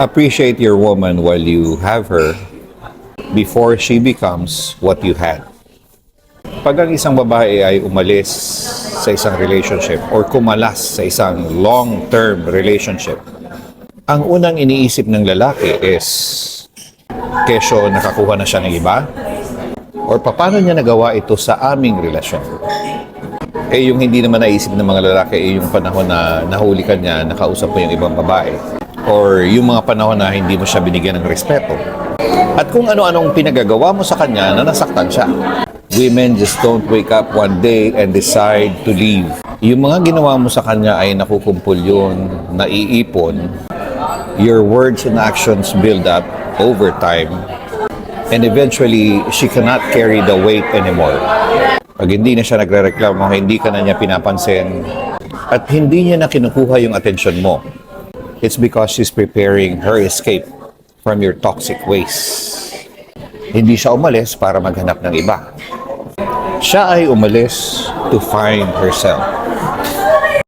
Appreciate your woman while you have her before she becomes what you had. Pag ang isang babae ay umalis sa isang relationship or kumalas sa isang long-term relationship, ang unang iniisip ng lalaki is, kesyo nakakuha na siya ng iba? Or paano niya nagawa ito sa aming relasyon? Yung hindi naman naisip ng mga lalaki yung panahon na nahuli ka niya, nakausap mo yung ibang babae. Or yung mga panahon na hindi mo siya binigyan ng respeto. At kung ano-anong pinagagawa mo sa kanya na nasaktan siya. Women just don't wake up one day and decide to leave. Yung mga ginawa mo sa kanya ay nakukumpul yun, naiipon. Your words and actions build up over time. And eventually, she cannot carry the weight anymore. Pag hindi na siya nagre-reklamo, hindi ka na niya pinapansin, at hindi niya na kinukuha yung atensyon mo, it's because she's preparing her escape from your toxic ways. Hindi siya umalis para maghanap ng iba. Siya ay umalis to find herself.